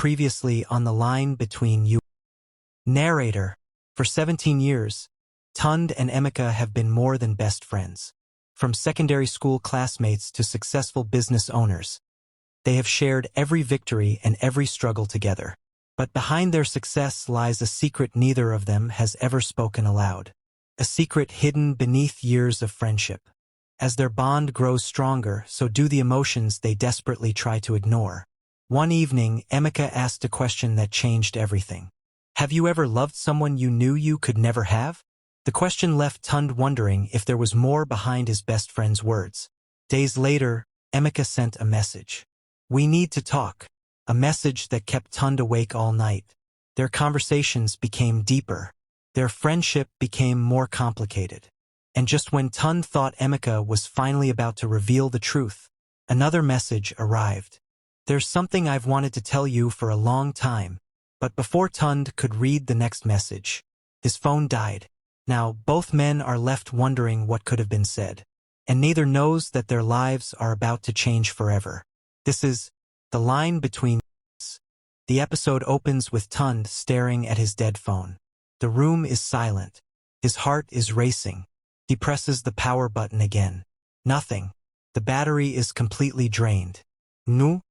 previously on the line between you. Narrator. For 17 years, Tund and Emeka have been more than best friends. From secondary school classmates to successful business owners, they have shared every victory and every struggle together. But behind their success lies a secret neither of them has ever spoken aloud. A secret hidden beneath years of friendship. As their bond grows stronger, so do the emotions they desperately try to ignore. One evening, Emeka asked a question that changed everything. Have you ever loved someone you knew you could never have? The question left Tund wondering if there was more behind his best friend's words. Days later, Emeka sent a message. We need to talk. A message that kept Tund awake all night. Their conversations became deeper. Their friendship became more complicated. And just when Tund thought Emeka was finally about to reveal the truth, another message arrived. There's something I've wanted to tell you for a long time. But before Tund could read the next message, his phone died. Now, both men are left wondering what could have been said. And neither knows that their lives are about to change forever. This is The Line Between Us. The episode opens with Tund staring at his dead phone. The room is silent. His heart is racing. He presses the power button again. Nothing. The battery is completely drained. Nu.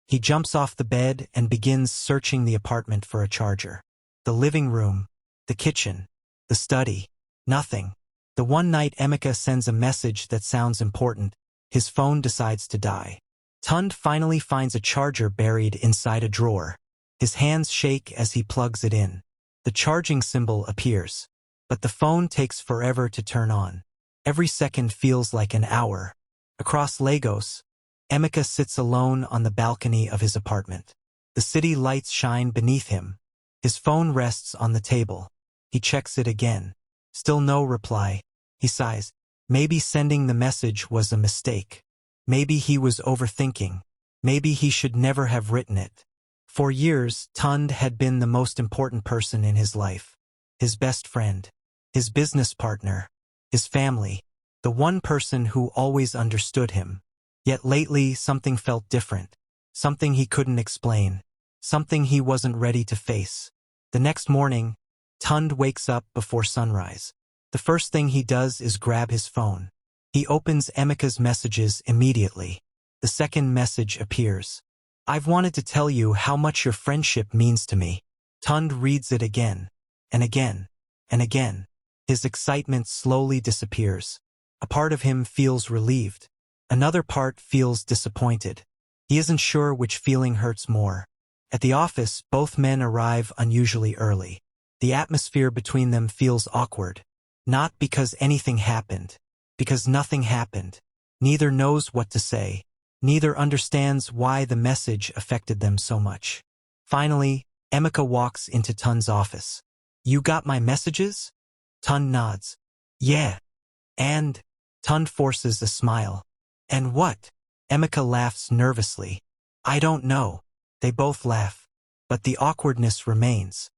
He jumps off the bed and begins searching the apartment for a charger. The living room, the kitchen, the study. Nothing. The one night Emeka sends a message that sounds important, his phone decides to die. Tund finally finds a charger buried inside a drawer. His hands shake as he plugs it in. The charging symbol appears. But the phone takes forever to turn on. Every second feels like an hour. Across Lagos, Emeka sits alone on the balcony of his apartment. The city lights shine beneath him. His phone rests on the table. He checks it again. Still no reply. He sighs. Maybe sending the message was a mistake. Maybe he was overthinking. Maybe he should never have written it. For years, Tund had been the most important person in his life. His best friend. His business partner. His family. The one person who always understood him. Yet lately, something felt different. Something he couldn't explain. Something he wasn't ready to face. The next morning, Tund wakes up before sunrise. The first thing he does is grab his phone. He opens Emeka's messages immediately. The second message appears. I've wanted to tell you how much your friendship means to me. Tund reads it again, and again, and again. His excitement slowly disappears. A part of him feels relieved. Another part feels disappointed. He isn't sure which feeling hurts more. At the office, both men arrive unusually early. The atmosphere between them feels awkward. Not because anything happened. Because nothing happened. Neither knows what to say. Neither understands why the message affected them so much. Finally, Emeka walks into Tund's office. You got my messages? Tund nods. Yeah. And? Tund forces a smile. And what? Emeka laughs nervously. I don't know. They both laugh. But the awkwardness remains.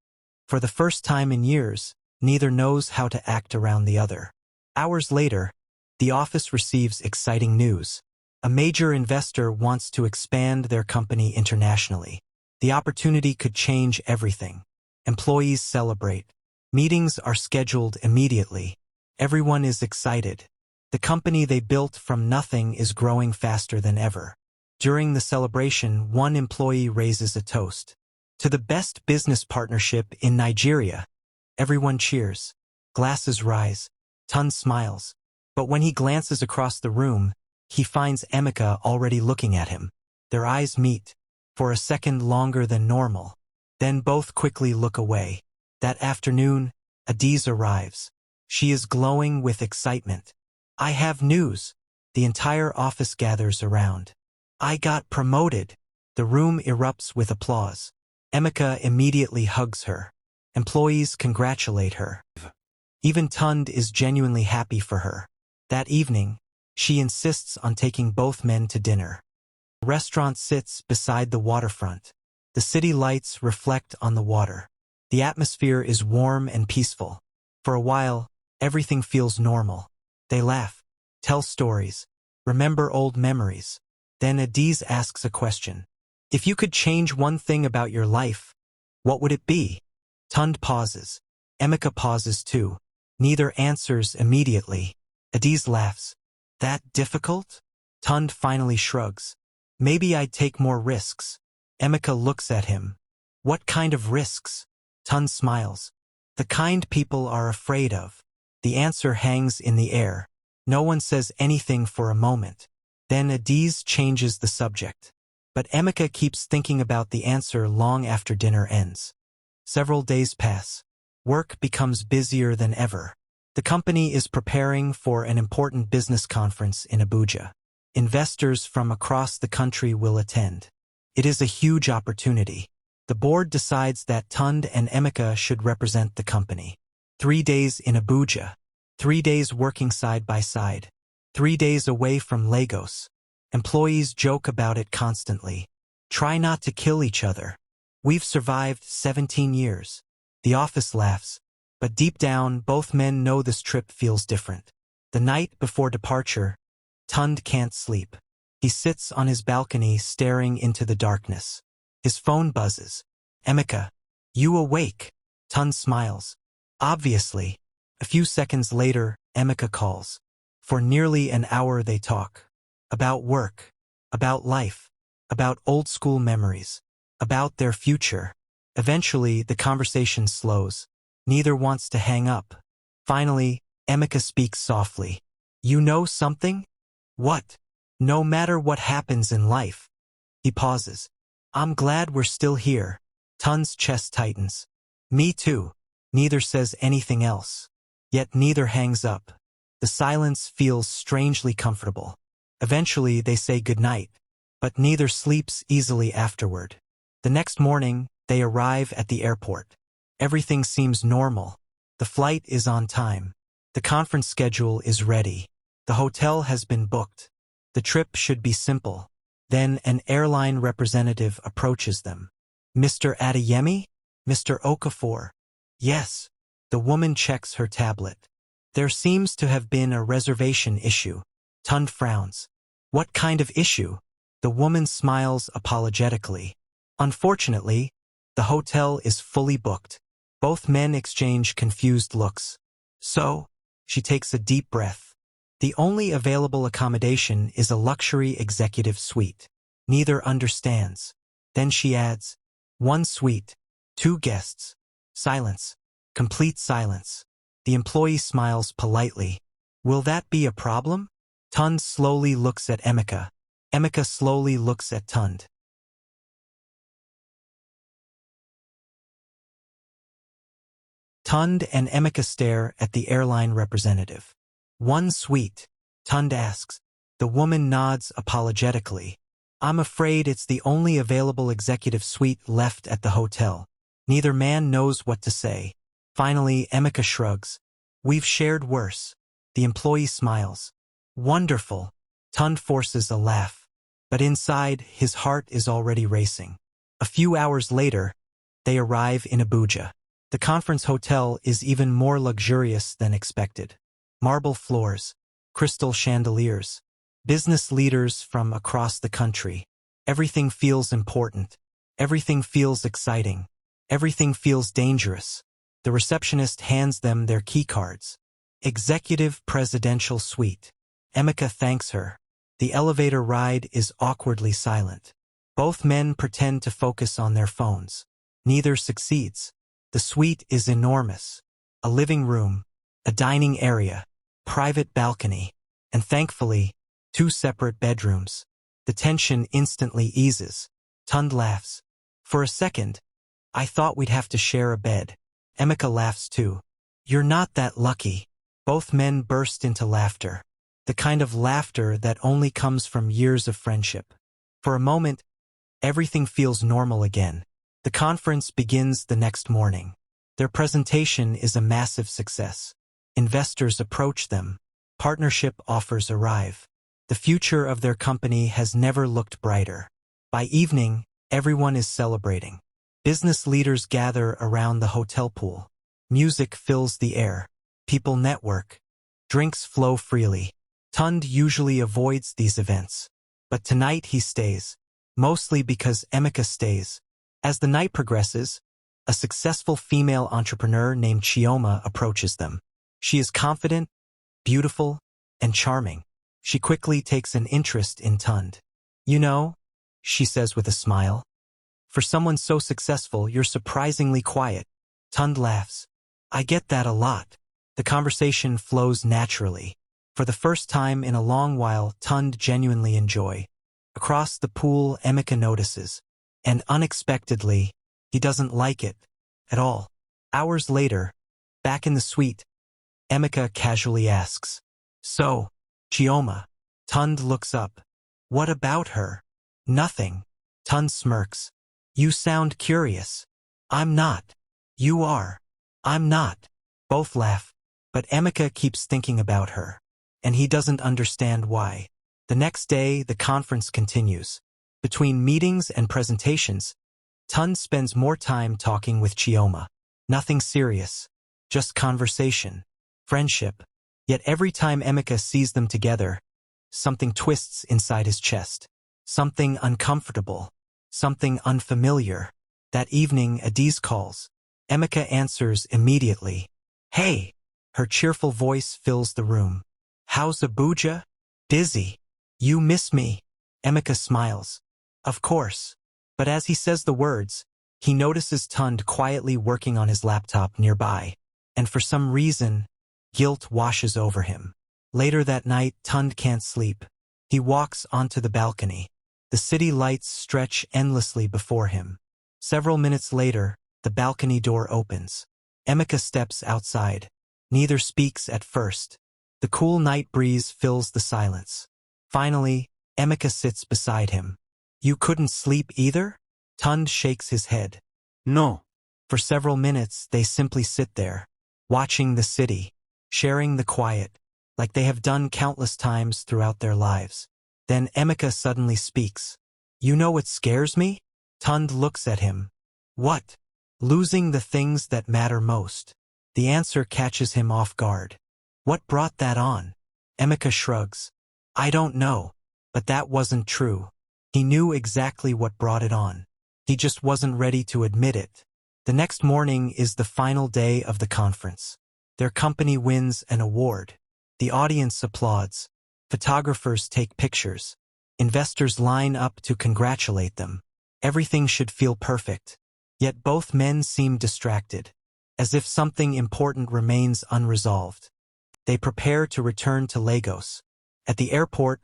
For the first time in years, neither knows how to act around the other. Hours later, the office receives exciting news. A major investor wants to expand their company internationally. The opportunity could change everything. Employees celebrate. Meetings are scheduled immediately. Everyone is excited. The company they built from nothing is growing faster than ever. During the celebration, one employee raises a toast. To the best business partnership in Nigeria. Everyone cheers. Glasses rise. Tund smiles. But when he glances across the room, he finds Emeka already looking at him. Their eyes meet, for a second longer than normal. Then both quickly look away. That afternoon, Adiz arrives. She is glowing with excitement. I have news. The entire office gathers around. I got promoted. The room erupts with applause. Emeka immediately hugs her. Employees congratulate her. Even Tund is genuinely happy for her. That evening, she insists on taking both men to dinner. The restaurant sits beside the waterfront. The city lights reflect on the water. The atmosphere is warm and peaceful. For a while, everything feels normal. They laugh, tell stories, remember old memories. Then Adiz asks a question. If you could change one thing about your life, what would it be? Tund pauses. Emeka pauses too. Neither answers immediately. Adiz laughs. That difficult? Tund finally shrugs. Maybe I'd take more risks. Emeka looks at him. What kind of risks? Tund smiles. The kind people are afraid of. The answer hangs in the air. No one says anything for a moment. Then Adiz changes the subject. But Emeka keeps thinking about the answer long after dinner ends. Several days pass. Work becomes busier than ever. The company is preparing for an important business conference in Abuja. Investors from across the country will attend. It is a huge opportunity. The board decides that Tund and Emeka should represent the company. 3 days in Abuja. 3 days working side by side. 3 days away from Lagos. Employees joke about it constantly. Try not to kill each other. We've survived 17 years. The office laughs. But deep down, both men know this trip feels different. The night before departure, Tund can't sleep. He sits on his balcony staring into the darkness. His phone buzzes. Emeka, you awake? Tund smiles. Obviously. A few seconds later, Emeka calls. For nearly an hour they talk. About work. About life. About old school memories. About their future. Eventually, the conversation slows. Neither wants to hang up. Finally, Emeka speaks softly. You know something? What? No matter what happens in life. He pauses. I'm glad we're still here. Tund's chest tightens. Me too. Neither says anything else. Yet neither hangs up. The silence feels strangely comfortable. Eventually, they say goodnight. But neither sleeps easily afterward. The next morning, they arrive at the airport. Everything seems normal. The flight is on time. The conference schedule is ready. The hotel has been booked. The trip should be simple. Then an airline representative approaches them. Mr. Adeyemi? Mr. Okafor? Yes. The woman checks her tablet. There seems to have been a reservation issue. Tund frowns. What kind of issue? The woman smiles apologetically. Unfortunately, the hotel is fully booked. Both men exchange confused looks. So, she takes a deep breath. The only available accommodation is a luxury executive suite. Neither understands. Then she adds, 1 suite, 2 guests. Silence. Complete silence. The employee smiles politely. Will that be a problem? Tund slowly looks at Emeka. Emeka slowly looks at Tund. Tund and Emeka stare at the airline representative. 1 suite. Tund asks. The woman nods apologetically. I'm afraid it's the only available executive suite left at the hotel. Neither man knows what to say. Finally, Emeka shrugs. We've shared worse. The employee smiles. Wonderful. Tund forces a laugh. But inside, his heart is already racing. A few hours later, they arrive in Abuja. The conference hotel is even more luxurious than expected. Marble floors, crystal chandeliers, business leaders from across the country. Everything feels important. Everything feels exciting. Everything feels dangerous. The receptionist hands them their key cards. Executive Presidential Suite. Emeka thanks her. The elevator ride is awkwardly silent. Both men pretend to focus on their phones. Neither succeeds. The suite is enormous. A living room, a dining area, private balcony, and thankfully, 2 separate bedrooms. The tension instantly eases. Tund laughs. For a second, I thought we'd have to share a bed. Emeka laughs too. You're not that lucky. Both men burst into laughter. The kind of laughter that only comes from years of friendship. For a moment, everything feels normal again. The conference begins the next morning. Their presentation is a massive success. Investors approach them. Partnership offers arrive. The future of their company has never looked brighter. By evening, everyone is celebrating. Business leaders gather around the hotel pool. Music fills the air. People network. Drinks flow freely. Tund usually avoids these events. But tonight he stays. mostly because Emeka stays. As the night progresses, a successful female entrepreneur named Chioma approaches them. She is confident, beautiful, and charming. She quickly takes an interest in Tund. "You know," she says with a smile, "for someone so successful, you're surprisingly quiet." Tund laughs. "I get that a lot." The conversation flows naturally. For the first time in a long while, Tund genuinely enjoys. Across the pool, Emeka notices. And unexpectedly, he doesn't like it at all. Hours later, back in the suite, Emeka casually asks, "So, Chioma?" Tund looks up. "What about her?" "Nothing." Tund smirks. "You sound curious." "I'm not." "You are." "I'm not." Both laugh, but Emeka keeps thinking about her, and he doesn't understand why. The next day, the conference continues. Between meetings and presentations, Tund spends more time talking with Chioma. Nothing serious, just conversation, friendship. Yet every time Emeka sees them together, something twists inside his chest. Something uncomfortable, something unfamiliar. That evening, Adiz calls. Emeka answers immediately. "Hey!" Her cheerful voice fills the room. "How's Abuja?" "Busy." "You miss me?" Emeka smiles. "Of course." But as he says the words, he notices Tund quietly working on his laptop nearby, and for some reason, guilt washes over him. Later that night, Tund can't sleep. He walks onto the balcony. The city lights stretch endlessly before him. Several minutes later, the balcony door opens. Emeka steps outside. Neither speaks at first. The cool night breeze fills the silence. Finally, Emeka sits beside him. "You couldn't sleep either?" Tund shakes his head. "No." For several minutes, they simply sit there, watching the city, sharing the quiet, like they have done countless times throughout their lives. Then Emeka suddenly speaks. "You know what scares me?" Tund looks at him. "What?" "Losing the things that matter most." The answer catches him off guard. "What brought that on?" Emeka shrugs. "I don't know, but that wasn't true." He knew exactly what brought it on. He just wasn't ready to admit it. The next morning is the final day of the conference. Their company wins an award. The audience applauds. Photographers take pictures. Investors line up to congratulate them. Everything should feel perfect. Yet both men seem distracted, as if something important remains unresolved. They prepare to return to Lagos. At the airport,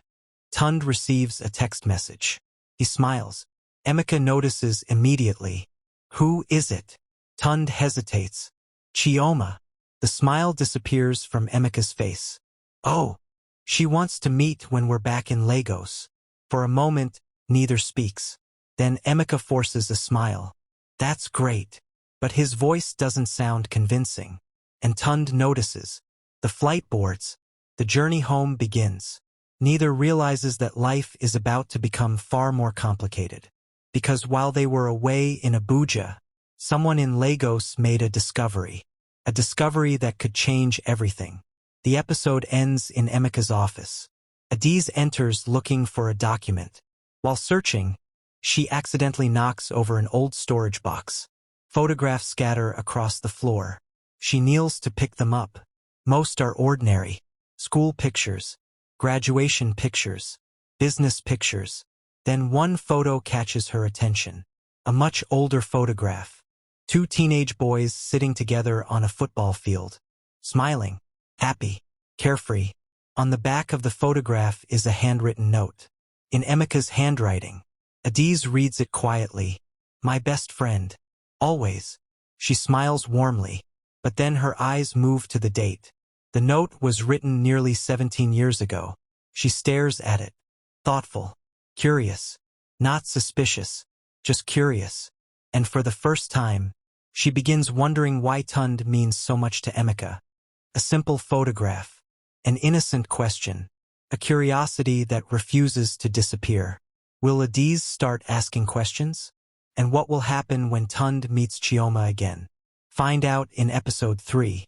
Tund receives a text message. He smiles. Emeka notices immediately. "Who is it?" Tund hesitates. "Chioma." The smile disappears from Emeka's face. "Oh, she wants to meet when we're back in Lagos." For a moment, neither speaks. Then Emeka forces a smile. "That's great." But his voice doesn't sound convincing. And Tund notices. The flight boards. The journey home begins. Neither realizes that life is about to become far more complicated. Because while they were away in Abuja, someone in Lagos made a discovery that could change everything. The episode ends in Emeka's office. Adiz enters looking for a document. While searching, she accidentally knocks over an old storage box. Photographs scatter across the floor. She kneels to pick them up. Most are ordinary. School pictures, graduation pictures, business pictures. Then one photo catches her attention. A much older photograph. Two teenage boys sitting together on a football field. Smiling, happy, carefree. On the back of the photograph is a handwritten note. In Emeka's handwriting. Adiz reads it quietly. "My best friend. Always." She smiles warmly, but then her eyes move to the date. The note was written nearly 17 years ago. She stares at it. Thoughtful. Curious. Not suspicious. Just curious. And for the first time, she begins wondering why Tund means so much to Emeka. A simple photograph. An innocent question. A curiosity that refuses to disappear. Will Adiz start asking questions? And what will happen when Tund meets Chioma again? Find out in episode 3.